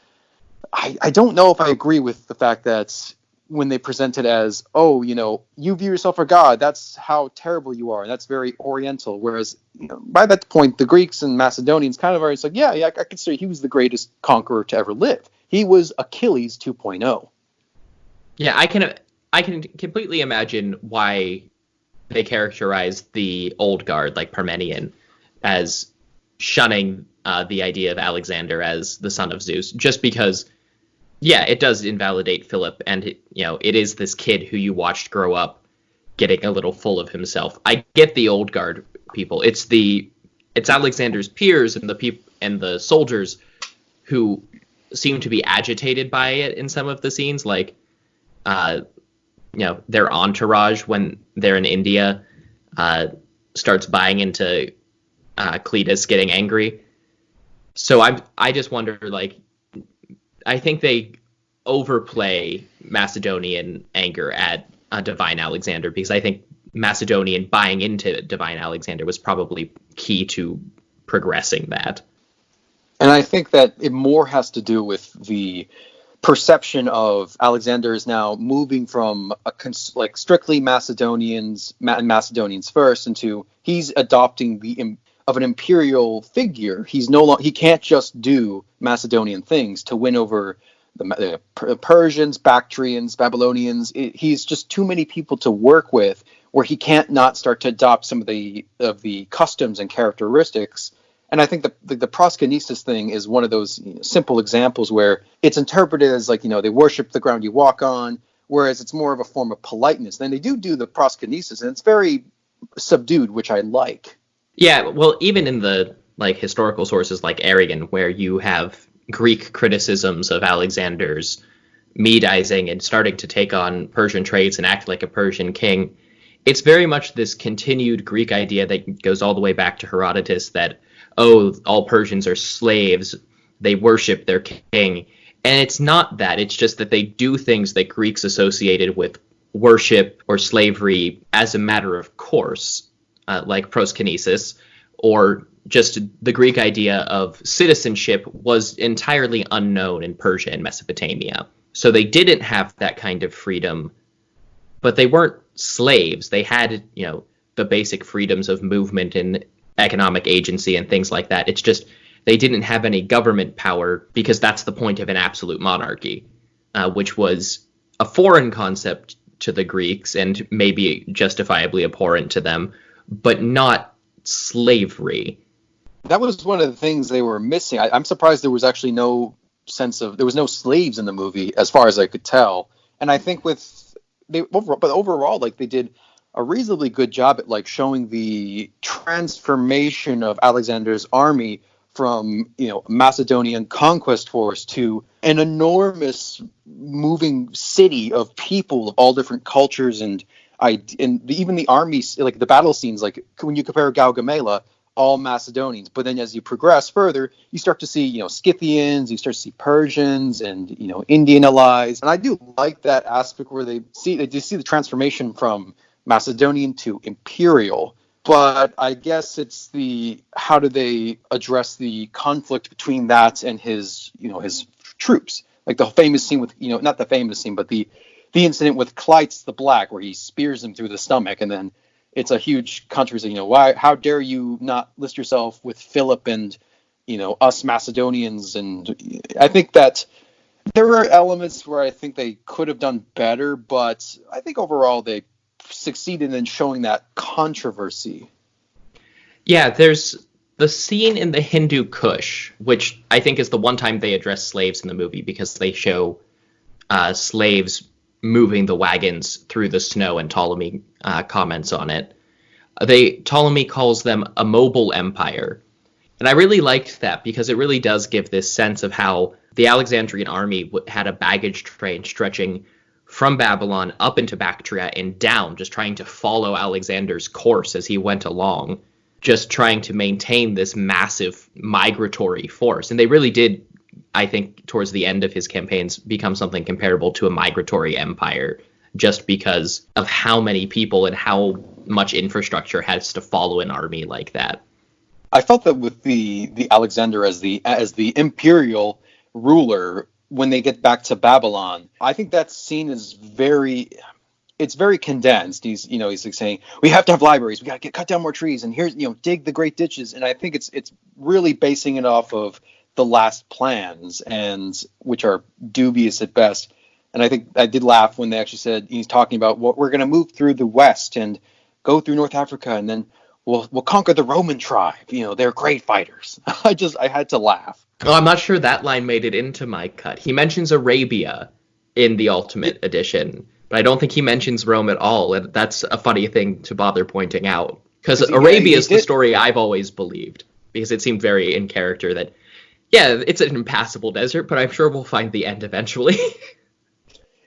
I don't know if I agree with the fact that when they present it as, oh, you view yourself as God, that's how terrible you are, and that's very Oriental. Whereas, by that point, the Greeks and Macedonians kind of are, it's like, yeah, I consider he was the greatest conqueror to ever live. He was Achilles 2.0. Yeah, I can completely imagine why they characterize the old guard, like Parmenion, as shunning the idea of Alexander as the son of Zeus, just because, yeah, it does invalidate Philip, and it is this kid who you watched grow up getting a little full of himself. I get the old guard people. It's Alexander's peers and the soldiers who seem to be agitated by it in some of the scenes, like their entourage when they're in India starts buying into Cletus getting angry. So I just wonder, like, I think they overplay Macedonian anger at Divine Alexander, because I think Macedonian buying into Divine Alexander was probably key to progressing that. And I think that it more has to do with the perception of Alexander is now moving from strictly Macedonians first into he's adopting of an imperial figure. He can't just do Macedonian things to win over the Persians, Bactrians, Babylonians. He's just too many people to work with, where he can't not start to adopt some of the customs and characteristics. And I think the proskynesis thing is one of those simple examples where it's interpreted as like, they worship the ground you walk on, whereas it's more of a form of politeness. Then they do the proskynesis, and it's very subdued, which I like. Yeah, well, even in the historical sources like Arrian, where you have Greek criticisms of Alexander's Medizing and starting to take on Persian traits and act like a Persian king, it's very much this continued Greek idea that goes all the way back to Herodotus that, oh, all Persians are slaves, they worship their king. And it's not that, it's just that they do things that Greeks associated with worship or slavery as a matter of course, like proskynesis, or just the Greek idea of citizenship was entirely unknown in Persia and Mesopotamia. So they didn't have that kind of freedom, but they weren't slaves. They had, the basic freedoms of movement and economic agency and things like that. It's just they didn't have any government power, because that's the point of an absolute monarchy, which was a foreign concept to the Greeks and maybe justifiably abhorrent to them, but not slavery. That was one of the things they were missing. I'm surprised there was actually no slaves in the movie, as far as I could tell. And I think overall, they did a reasonably good job at showing the transformation of Alexander's army from Macedonian conquest force to an enormous moving city of people of all different cultures and even the army, the battle scenes, when you compare Gaugamela, all Macedonians. But then as you progress further, you start to see, Scythians, you start to see Persians and, Indian allies. And I do like that aspect where they see the transformation from Macedonian to imperial. But I guess it's how do they address the conflict between that and his troops? Like the famous scene with, not the famous scene, but the incident with Clytus the Black, where he spears him through the stomach, and then it's a huge controversy. How dare you not list yourself with Philip and, us Macedonians? And I think that There were elements where I think they could have done better, but I think overall they succeeded in showing that controversy. Yeah, there's the scene in the Hindu Kush, which I think is the one time they address slaves in the movie, because they show slaves moving the wagons through the snow, and Ptolemy comments on it. Ptolemy calls them a mobile empire. And I really liked that, because it really does give this sense of how the Alexandrian army had a baggage train stretching from Babylon up into Bactria and down, just trying to follow Alexander's course as he went along, just trying to maintain this massive migratory force. And they really did, I think, towards the end of his campaigns, become something comparable to a migratory empire, just because of how many people and how much infrastructure has to follow an army like that. I felt that with the Alexander as the imperial ruler, when they get back to Babylon, I think that scene is very condensed. He's like saying, we have to have libraries, we got to cut down more trees, and here's, dig the great ditches. And I think it's really basing it off of the last plans, and which are dubious at best. And I think I did laugh when they actually said, he's talking about what we're going to move through the west and go through North Africa, and then we'll conquer the Roman tribe. They're great fighters. I had to laugh. Oh, I'm not sure that line made it into my cut. He mentions Arabia in the Ultimate Edition, but I don't think he mentions Rome at all. And that's a funny thing to bother pointing out, because Arabia is the story I've always believed, because it seemed very in character that, yeah, it's an impassable desert, but I'm sure we'll find the end eventually.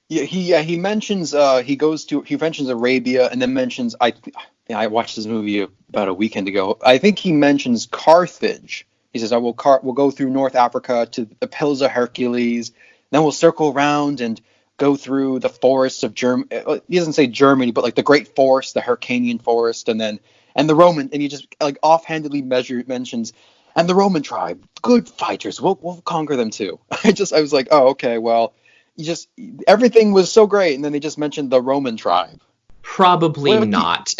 He mentions he mentions Arabia, and then mentions I watched this movie about a weekend ago. I think he mentions Carthage. He says, we'll go through North Africa to the Pillars of Hercules, then we'll circle around and go through the forests of Germany. He doesn't say Germany, but like the Great Forest, the Hyrcanian Forest, and the Roman, and he just like offhandedly mentions, and the Roman tribe, good fighters, we'll conquer them too. I was like, oh, okay, well, everything was so great, and then they just mentioned the Roman tribe. Probably not.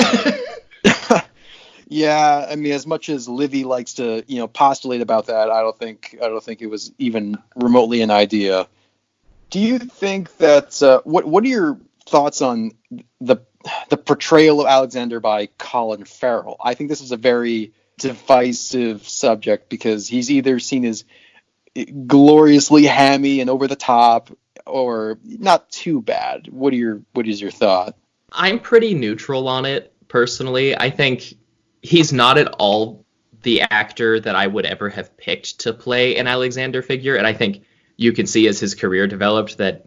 Yeah, I mean, as much as Livy likes to, postulate about that, I don't think it was even remotely an idea. Do you think that what are your thoughts on the portrayal of Alexander by Colin Farrell? I think this is a very divisive subject, because he's either seen as gloriously hammy and over the top, or not too bad. What is your thought? I'm pretty neutral on it, personally. I think he's not at all the actor that I would ever have picked to play an Alexander figure, and I think you can see as his career developed that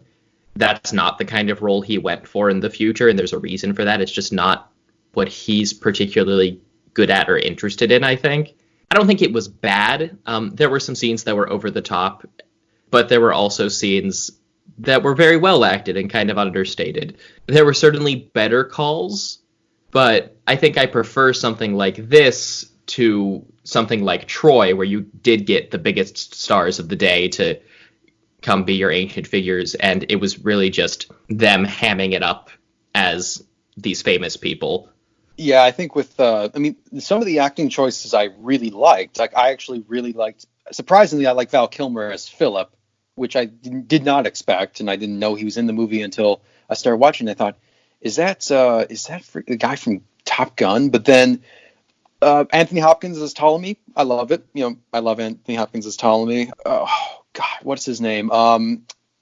that's not the kind of role he went for in the future, and there's a reason for that. It's just not what he's particularly good at or interested in, I think. I don't think it was bad. There were some scenes that were over the top, but there were also scenes that were very well acted and kind of understated. There were certainly better calls, but I think I prefer something like this to something like Troy, where you did get the biggest stars of the day to come be your ancient figures, and it was really just them hamming it up as these famous people. Yeah, I think with some of the acting choices I really liked. Like, I actually really liked, surprisingly, I like Val Kilmer as Philip, which I did not expect, and I didn't know he was in the movie until I started watching. I thought, is that the guy from Top Gun? But then Anthony Hopkins as Ptolemy, I love it. I love Anthony Hopkins as Ptolemy. Oh God, what's his name?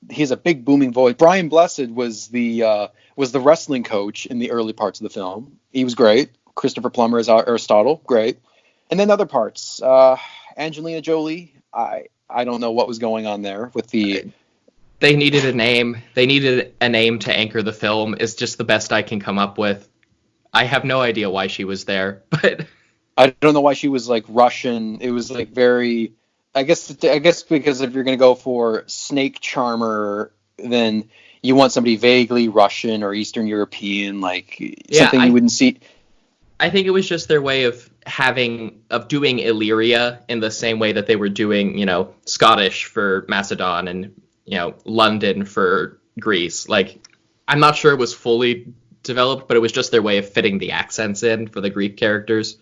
He has a big booming voice. Brian Blessed was the wrestling coach in the early parts of the film. He was great. Christopher Plummer as Aristotle, great. And then other parts, Angelina Jolie. I don't know what was going on there with the. They needed a name. They needed a name to anchor the film. It's just the best I can come up with. I have no idea why she was there, but I don't know why she was like Russian. It was like very. I guess because if you're going to go for snake charmer, then you want somebody vaguely Russian or Eastern European, something you wouldn't see. I think it was just their way of doing Illyria in the same way that they were doing, Scottish for Macedon and, London for Greece. Like, I'm not sure it was fully developed, but it was just their way of fitting the accents in for the Greek characters.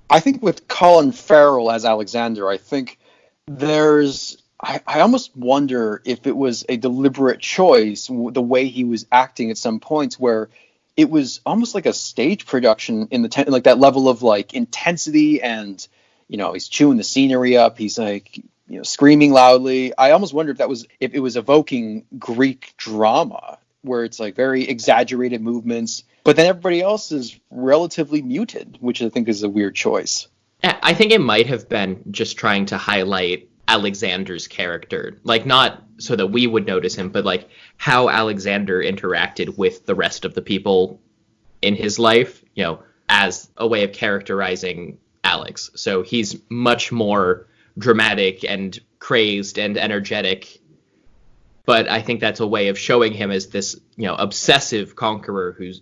I think with Colin Farrell as Alexander, I think there's I almost wonder if it was a deliberate choice, the way he was acting at some points, where it was almost like a stage production in like that level of like intensity, and he's chewing the scenery up, he's like screaming loudly. I almost wonder if it was evoking Greek drama, where it's like very exaggerated movements, but then everybody else is relatively muted, which I think is a weird choice. I think it might have been just trying to highlight Alexander's character, like not so that we would notice him, but like how Alexander interacted with the rest of the people in his life, as a way of characterizing Alex. So he's much more dramatic and crazed and energetic, but I think that's a way of showing him as this, obsessive conqueror who's,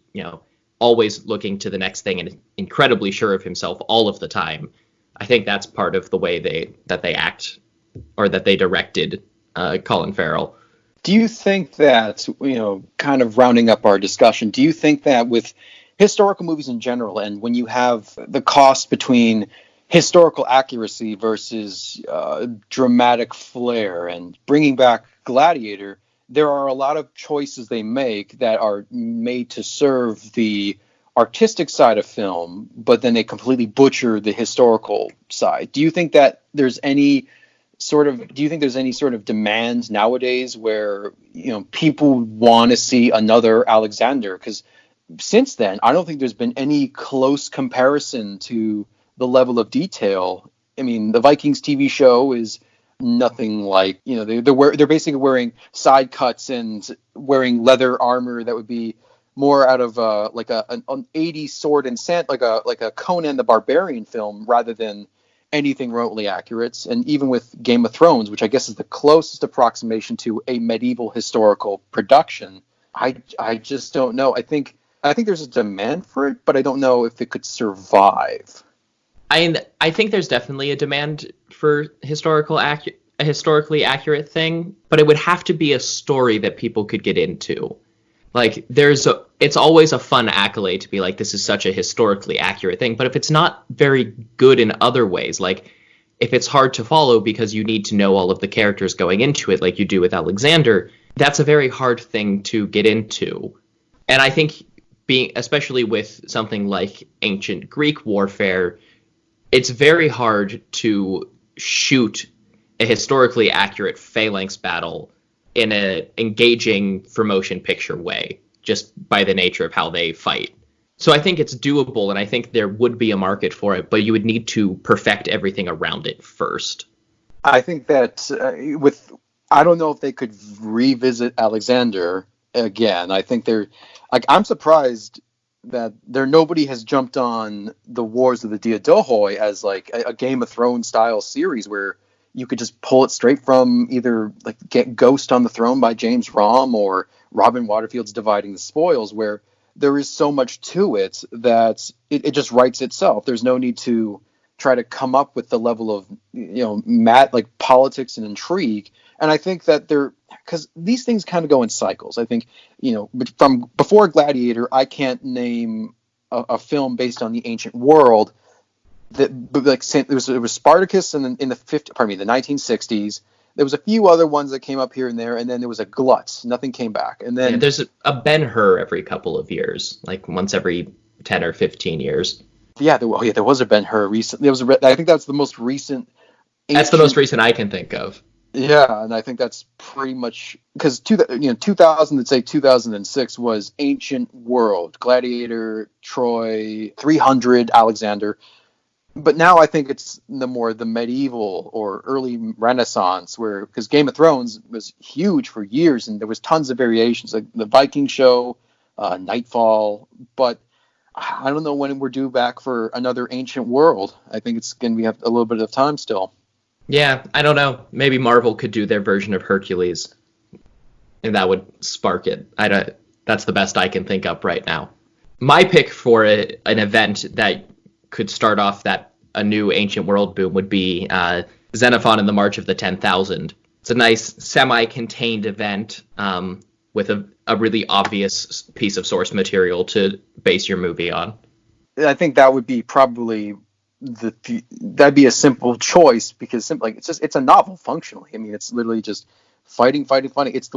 always looking to the next thing and incredibly sure of himself all of the time. I think that's part of the way they act, or that they directed Colin Farrell. Do you think that, kind of rounding up our discussion, do you think that with historical movies in general, and when you have the cost between historical accuracy versus dramatic flair, and bringing back Gladiator, there are a lot of choices they make that are made to serve the artistic side of film, but then they completely butcher the historical side. Do you think that there's any sort of demand nowadays where people want to see another Alexander? Because since then, I don't think there's been any close comparison to the level of detail. I mean, the Vikings TV show is nothing like, they're basically wearing side cuts and wearing leather armor that would be more out of like an 80s sword and sand, like a Conan the Barbarian film, rather than anything remotely accurate. And even with Game of Thrones, which I guess is the closest approximation to a medieval historical production, I just don't know. I think there's a demand for it, but I don't know if it could survive. I think there's definitely a demand for a historically accurate thing, but it would have to be a story that people could get into. Like, it's always a fun accolade to be like, this is such a historically accurate thing, but if it's not very good in other ways, like if it's hard to follow because you need to know all of the characters going into it, like you do with Alexander, that's a very hard thing to get into. And I think especially with something like ancient Greek warfare, it's very hard to shoot a historically accurate phalanx battle in an engaging for motion picture way, just by the nature of how they fight. So I think it's doable, and I think there would be a market for it, but you would need to perfect everything around it first. I think that I don't know if they could revisit Alexander again. I think I'm surprised that nobody has jumped on the Wars of the Diadohoi as like a Game of Thrones style series where you could just pull it straight from either like get Ghost on the Throne by James Romm or Robin Waterfield's Dividing the Spoils, where there is so much to it that it just writes itself. There's no need to try to come up with the level of like politics and intrigue. And I think that because these things kind of go in cycles. I think from before Gladiator, I can't name a film based on the ancient world that, like, it was Spartacus in the 1960s. There was a few other ones that came up here and there, and then there was a glut. Nothing came back. And then there's a Ben-Hur every couple of years, like once every 10 or 15 years. Yeah, there was a Ben-Hur recently. I think that's the most recent. That's the most recent I can think of. Yeah, and I think that's pretty much because 2000, let's say 2006 was ancient world, Gladiator, Troy, 300, Alexander. But now I think it's the medieval or early Renaissance, because Game of Thrones was huge for years and there was tons of variations, like the Viking show, Nightfall. But I don't know when we're due back for another ancient world. I think it's going to be a little bit of time still. Yeah, I don't know. Maybe Marvel could do their version of Hercules, and that would spark it. That's the best I can think of right now. My pick for an event that could start off a new ancient world boom would be Xenophon and the March of the 10,000. It's a nice semi-contained event with a really obvious piece of source material to base your movie on. I think that would be probably that'd be a simple choice because it's a novel functionally. I mean, it's literally just fighting. It's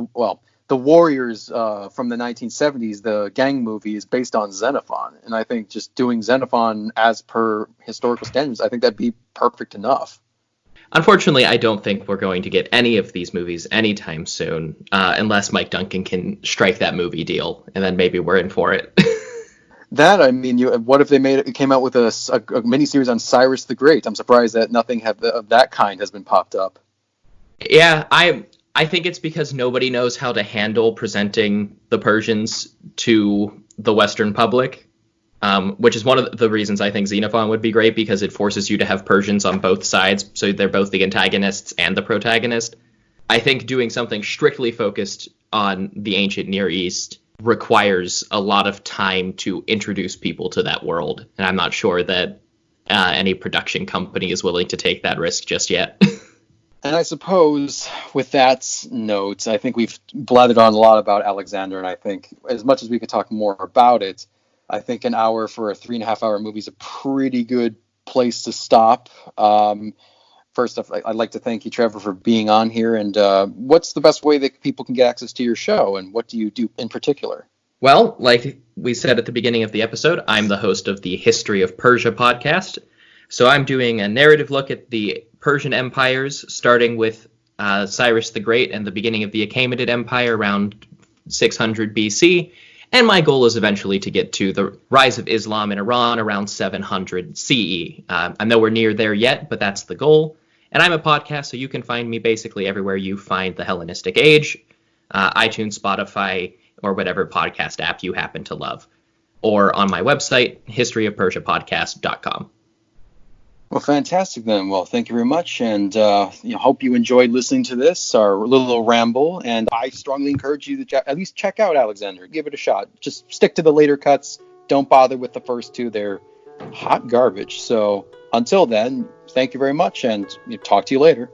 the Warriors from the 1970s, the gang movie, is based on Xenophon, and I think just doing Xenophon as per historical standards, I think that'd be perfect enough. Unfortunately, I don't think we're going to get any of these movies anytime soon, unless Mike Duncan can strike that movie deal, and then maybe we're in for it. That, I mean, what if they came out with a miniseries on Cyrus the Great? I'm surprised that nothing of that kind has been popped up. Yeah, I think it's because nobody knows how to handle presenting the Persians to the Western public, which is one of the reasons I think Xenophon would be great, because it forces you to have Persians on both sides, so they're both the antagonists and the protagonist. I think doing something strictly focused on the ancient Near East requires a lot of time to introduce people to that world, and I'm not sure that any production company is willing to take that risk just yet. And I suppose with that note, I think we've blathered on a lot about Alexander, and I think as much as we could talk more about it, I think an hour for a 3.5-hour movie is a pretty good place to stop. First off, I'd like to thank you, Trevor, for being on here. And what's the best way that people can get access to your show, and what do you do in particular? Well, like we said at the beginning of the episode, I'm the host of the History of Persia podcast. So I'm doing a narrative look at the Persian empires, starting with Cyrus the Great and the beginning of the Achaemenid Empire around 600 BC. And my goal is eventually to get to the rise of Islam in Iran around 700 CE. I'm nowhere near there yet, but that's the goal. And I'm a podcast, so you can find me basically everywhere you find the Hellenistic Age, iTunes, Spotify, or whatever podcast app you happen to love. Or on my website, historyofpersiapodcast.com. Well, fantastic then. Well, thank you very much, and hope you enjoyed listening to this, our little ramble. And I strongly encourage you to at least check out Alexander. Give it a shot. Just stick to the later cuts. Don't bother with the first two. They're hot garbage. So until then, thank you very much, and talk to you later.